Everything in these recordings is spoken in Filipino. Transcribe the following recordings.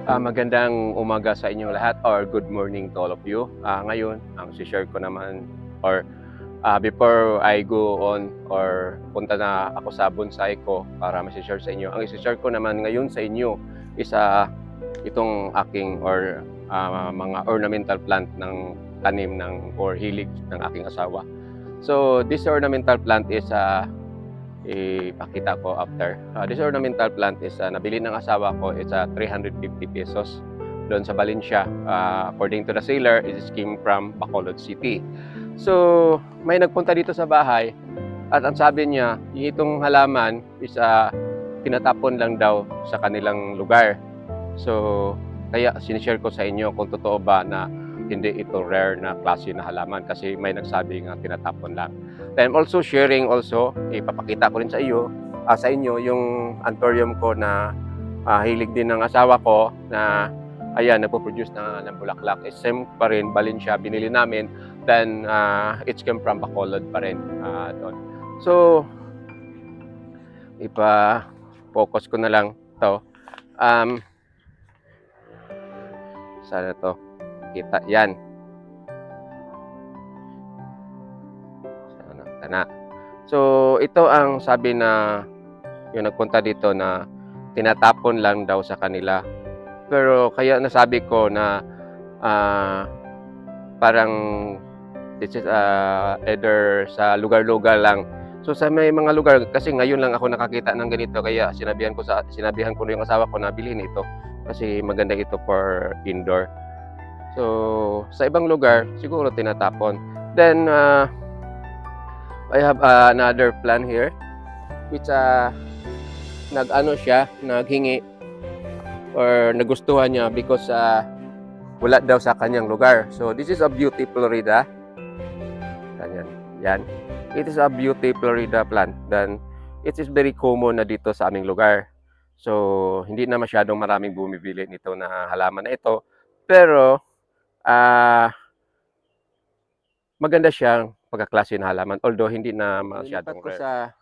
Magandang umaga sa inyong lahat or good morning to all of you. Ngayon, ang share ko naman or before I go on or punta na ako sa bonsai ko para share sa inyo. Ang share ko naman ngayon sa inyo is itong aking or mga ornamental plant ng tanim ng or hilig ng aking asawa. So this ornamental plant is ipakita ko after. This ornamental plant is nabili ng asawa ko. It's 350 pesos doon sa Valencia. According to the seller, it came from Bacolod City. So, may nagpunta dito sa bahay at ang sabi niya, itong halaman is tinatapon lang daw sa kanilang lugar. So, kaya sinishare ko sa inyo kung totoo ba na hindi ito rare na klase na halaman kasi may nagsabi nga tinatapon lang. Then also sharing also, ipapakita ko rin sa inyo yung anthurium ko na hilig din ng asawa ko na ayan, nagpo-produce ng bulaklak. Same pa rin, Valencia, binili namin. Then it came from Bacolod pa rin doon. So, ipa-focus ko na lang to. Sana to kita yan. Sana. So ito ang sabi na yung nagpunta dito na tinatapon lang daw sa kanila. Pero kaya nasabi ko na parang this is either sa lugar-lugar lang. So sa may mga lugar kasi ngayon lang ako nakakita ng ganito kaya sinabihan ko yung asawa ko na bilhin ito kasi maganda ito for indoor. So, sa ibang lugar, siguro tinatapon. Then, I have another plant here, which naghingi or nagustuhan niya because wala daw sa kanyang lugar. So, this is a beauty Florida. Yan. It is a beauty Florida plant. Then, it is very common na dito sa aming lugar. So, hindi na masyadong maraming bumibili nito na halaman na ito. Pero, maganda siyang pagkaklase ng halaman although hindi na masyadong rare. Sa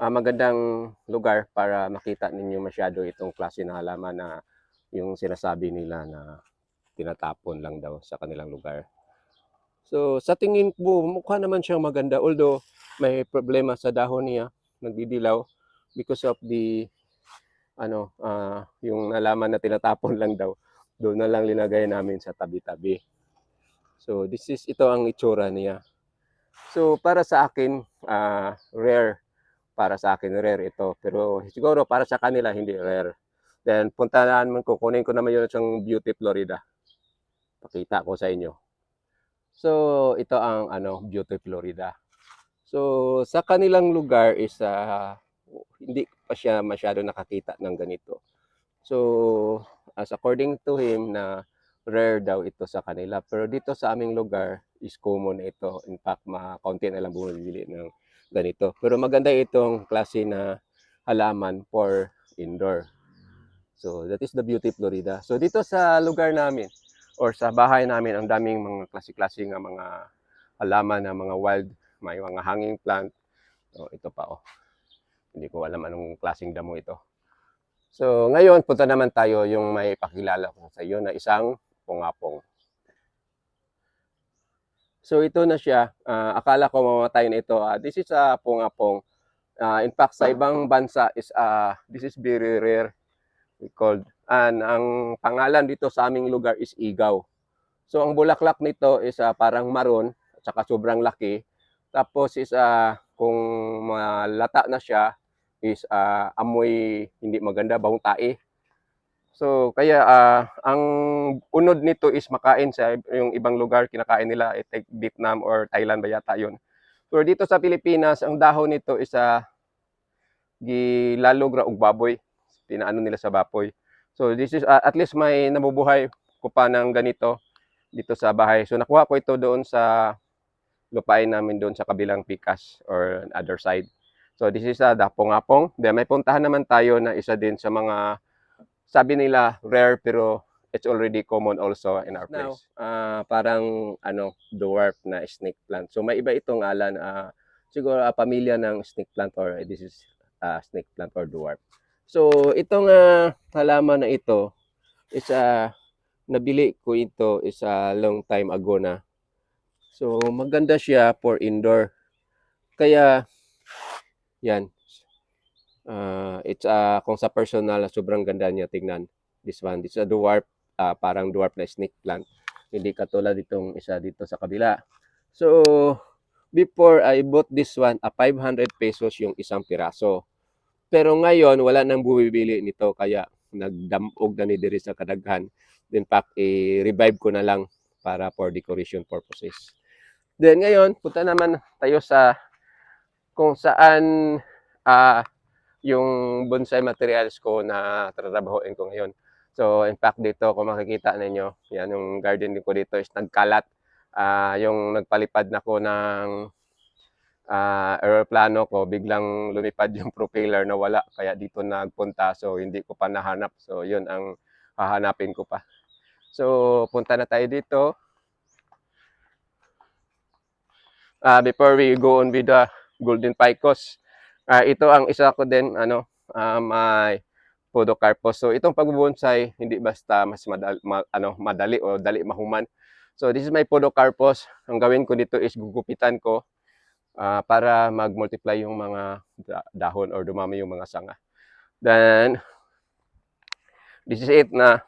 magandang lugar para makita ninyo masyado itong klase ng halaman na yung sinasabi nila na tinatapon lang daw sa kanilang lugar. So sa tingin ko mukha naman siyang maganda although may problema sa dahon niya, nagdidilaw because of the yung halaman na tinatapon lang daw. Doon na lang linagay namin sa tabi-tabi. So, ito ang itsura niya. So, para sa akin, rare. Para sa akin, rare ito. Pero siguro para sa kanila, hindi rare. Then, kukunin ko naman yun sa Beauty Florida. Pakita ko sa inyo. So, ito ang Beauty Florida. So, sa kanilang lugar is hindi pa siya masyado nakakita ng ganito. So, as according to him na rare daw ito sa kanila. Pero dito sa aming lugar is common ito. In fact, kaunti na lang bumibili ng ganito. Pero maganda itong klase na halaman for indoor. So, that is the Beauty Florida. So, dito sa lugar namin or sa bahay namin, ang daming mga klase-klase ng mga halaman na mga wild, may mga hanging plant. So, ito pa Hindi ko alam anong klaseng damo ito. So, ngayon, punta naman tayo yung may pakilala ko sa iyo na isang pungapong. So, ito na siya. Akala ko mamatay na ito. This is a pungapong. In fact, sa ibang bansa, this is very rare. And ang pangalan dito sa aming lugar is igaw. So, ang bulaklak nito is parang maroon, at saka sobrang laki. Tapos is kung malata na siya, is amoy hindi maganda, bawang tae. So kaya ang unod nito is makain sa yung ibang lugar, kinakain nila like Vietnam or Thailand ba yata yun. So dito sa Pilipinas, ang dahon nito is gilalog ra og baboy, pinaano nila sa baboy. So this is at least may nabubuhay ko pa ng ganito dito sa bahay. So nakuha ko ito doon sa lupain namin doon sa kabilang pikas or other side. So this is the pungapong. Then may puntahan naman tayo na isa din sa mga sabi nila rare pero it's already common also in our place. Now, parang dwarf na snake plant. So may iba itong ngalan, siguro pamilya ng snake plant or this is snake plant or dwarf. So itong halaman na ito is nabili ko ito is a long time ago na. So maganda siya for indoor. Kaya yan, it's kung sa personal sobrang ganda niya tingnan. This one, this is a dwarf, parang dwarf na snake plant. Hindi katulad itong isa dito sa kabila. So before I bought this one, 500 pesos yung isang piraso. Pero ngayon, wala nang bumibili nito kaya nagdamog na ni diri sa kadaghan. In fact, i-revive ko na lang para for decoration purposes. Then ngayon, punta naman tayo sa kung saan yung bonsai materials ko na tatrabahoin ko ngayon. So, in fact, dito kung makikita ninyo, yan yung garden ko dito is nagkalat. Yung nagpalipad na ko ng aeroplano ko, biglang lumipad yung propeller na wala. Kaya dito nagpunta. So, hindi ko pa nahanap. So, yun ang hahanapin ko pa. So, punta na tayo dito. Before we go on with the golden picos, ito ang isa ko din, may podocarpus. So, itong pagbubonsai, hindi basta mas madali o dali mahuman. So, this is my podocarpus. Ang gawin ko dito is gugupitan ko para mag-multiply yung mga dahon or dumami yung mga sanga. Then, this is it na.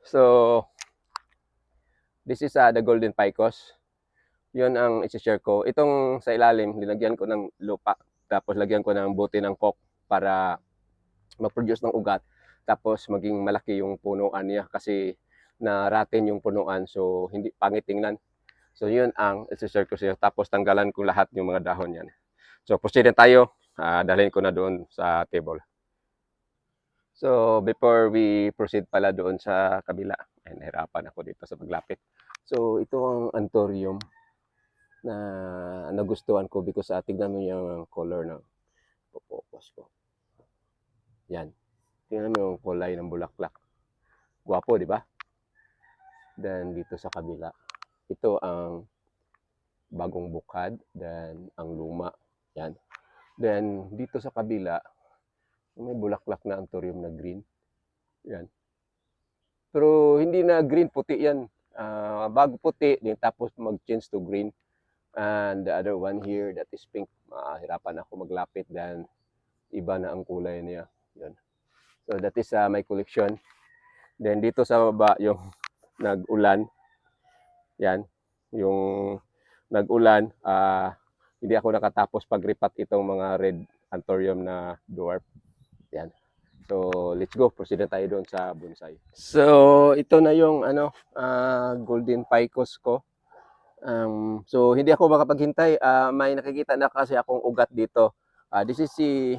So, this is the golden picos. Yun ang isi-share ko. Itong sa ilalim, linagyan ko ng lupa. Tapos lagyan ko ng bote ng coke para mag-produce ng ugat. Tapos maging malaki yung punuan niya kasi naratin yung punuan. So, hindi pangit tingnan. So, yun ang isi-share ko sa iyo. Tapos tanggalan ko lahat yung mga dahon yan. So, proceed na tayo. Dalhin ko na doon sa table. So, before we proceed pala doon sa kabila, ay nahirapan ako dito sa paglapit. So, ito ang anthurium na nagustuhan ko because tignan mo yung color ng focus ko. Yan. Tingnan mo yung kulay ng bulaklak. Guwapo, di ba? Then, dito sa kabila, ito ang bagong bukad. Then, ang luma. Yan. Then, dito sa kabila, may bulaklak na anthurium na green. Yan. Pero hindi na green, puti yan. Bago puti, din tapos mag-change to green. And the other one here, that is pink. Hirapan ako maglapit dahil iba na ang kulay niya. Yan. So, that is my collection. Then, dito sa baba, yung nag-ulan. Yan. Yung nag-ulan, hindi ako nakatapos pag-repat itong mga red anthurium na dwarf. Yan. So, let's go. Proceed na tayo doon sa bonsai. So, ito na yung golden picos ko. So, hindi ako makapaghintay. May nakikita na kasi akong ugat dito. This is si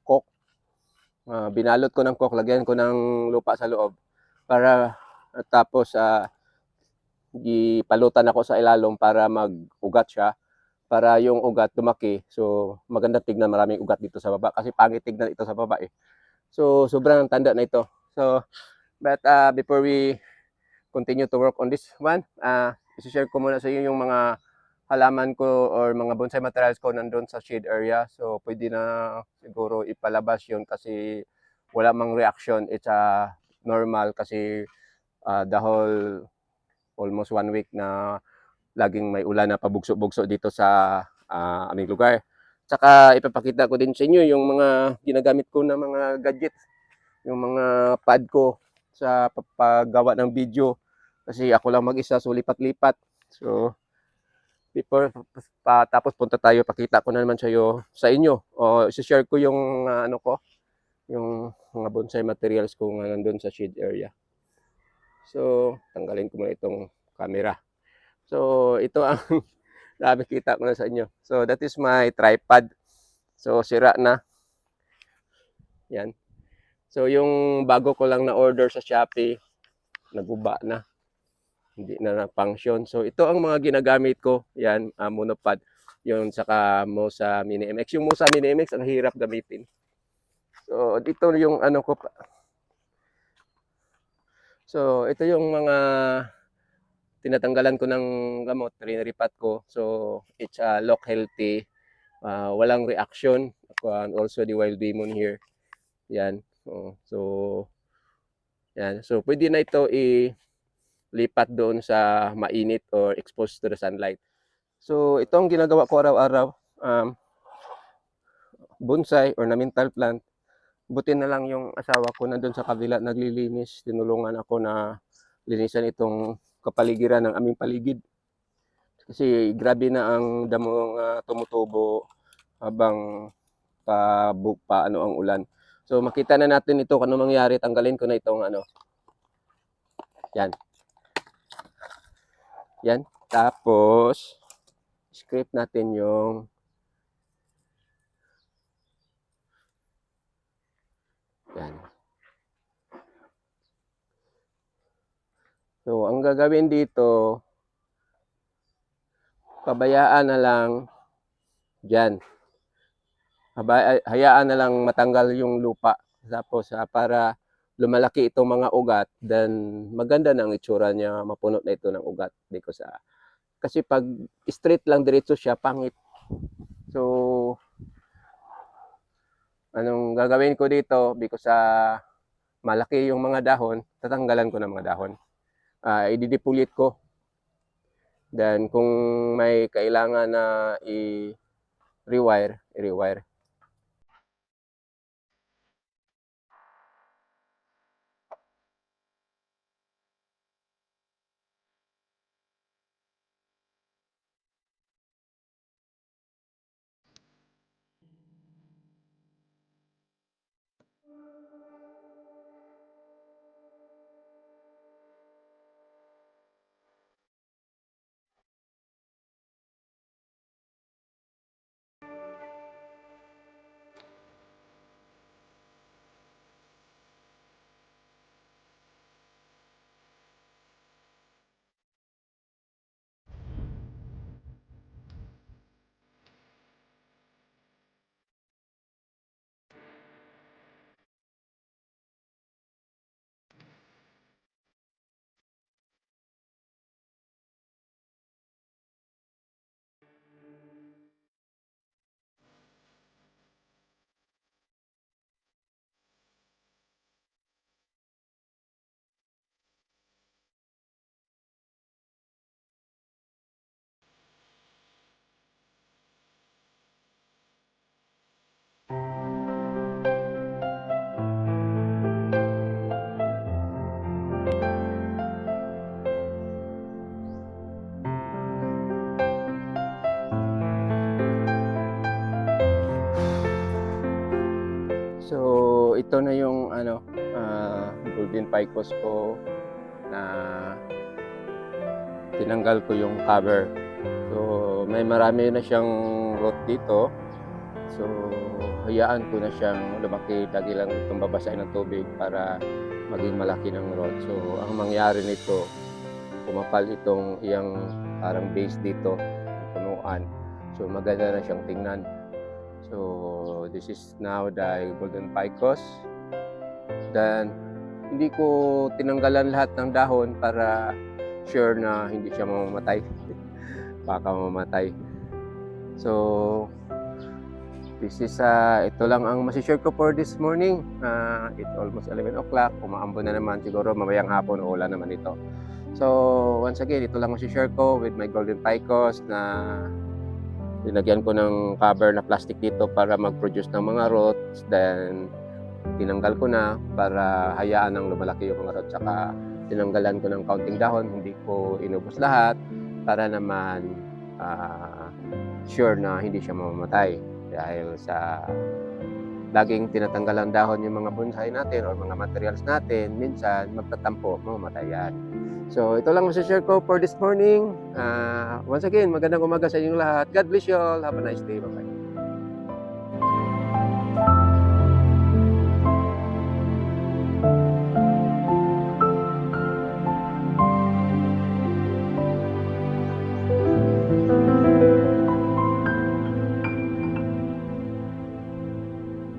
coke. Binalot ko ng coke, lagyan ko ng lupa sa loob para tapos ipalutan ako sa ilalom para mag-ugat siya. Para yung ugat lumaki. So, maganda tignan, maraming ugat dito sa baba. Kasi pangit tignan ito sa baba eh. So, sobrang tanda na ito. So, but before we continue to work on this one, isi-share ko muna sa inyo yung mga halaman ko or mga bonsai materials ko nandun sa shade area. So, pwede na siguro ipalabas yun kasi wala mang reaction. It's normal kasi the whole almost 1 week na laging may ulan na pabugso-bugso dito sa aming lugar. Tsaka ipapakita ko din sa inyo yung mga ginagamit ko na mga gadgets, yung mga pad ko sa paggawa ng video. Kasi ako lang mag-isa, so lipat-lipat. So, before tapos punta tayo, pakita ko na naman sa inyo. O i-share ko yung yung mga bonsai materials ko nga nandun sa shade area. So, tanggalin ko muna itong camera. So, ito ang nakikita ko na sa inyo. So, that is my tripod. So, sira na. Yan. So, yung bago ko lang na order sa Shopee, naguba na. Hindi na na-function. So, ito ang mga ginagamit ko. Yan, monopod. Yun, saka Mosa Mini MX. Yung Mosa Mini MX, ang hirap gamitin. So, dito yung ko pa. So, ito yung mga tinatanggalan ko ng gamot, riniripat ko. So, it's look healthy. Walang reaction. And also the wild demon here. Yan. So, yan. So, pwede na ito ilipat doon sa mainit or exposed to the sunlight. So, ito ang ginagawa ko araw-araw. Bonsai or ornamental plant. Buti na lang yung asawa ko nandun sa kabila naglilinis. Tinulungan ako na linisan itong kapaligiran ng aming paligid. Kasi grabe na ang damong tumutubo habang ano ang ulan. So makita na natin ito kung ano mangyari. Tanggalin ko na itong ano. Yan. Yan. Tapos scrape natin yung yan. So ang gagawin dito, pabayaan na lang dyan. Hayaan na lang matanggal yung lupa. Tapos para lumalaki itong mga ugat, then maganda na ang itsura niya, mapuno na ito ng ugat. Kasi pag straight lang diretso siya, pangit. So, anong gagawin ko dito? Because malaki yung mga dahon, tatanggalan ko ng mga dahon. Ididipulit ko. Then, kung may kailangan na i-rewire, i-rewire. So, ito na yung golden ficus ko na tinanggal ko yung cover. So, may marami na siyang root dito. So, hayaan ko na siyang lumaki. Lagi lang itong babasahin ng tubig para maging malaki ng root. So, ang mangyari nito, pumapal itong iyang parang base dito, punuan. So, maganda na siyang tingnan. So, this is now the golden ficus. Then, hindi ko tinanggalan lahat ng dahon para sure na hindi siya mamamatay. Baka mamamatay. So, this is, ito lang ang masishare ko for this morning. It's almost 11 o'clock. Umaambon na naman. Siguro mamayang hapon o ulan naman ito. So, once again, ito lang masishare ko with my golden ficus na linagyan ko ng cover na plastic dito para mag-produce ng mga roots. Then, tinanggal ko na para hayaan nang lumalaki yung mga roots. Saka, tinanggalan ko ng kaunting dahon. Hindi ko inubos lahat para naman sure na hindi siya mamamatay. Dahil sa laging tinatanggalan dahon yung mga bonsai natin or mga materials natin, minsan magtatampo, mamamatay yan. So, ito lang masashare ko for this morning. Once again, magandang umaga sa inyong lahat. God bless you all. Have a nice day. Bye-bye.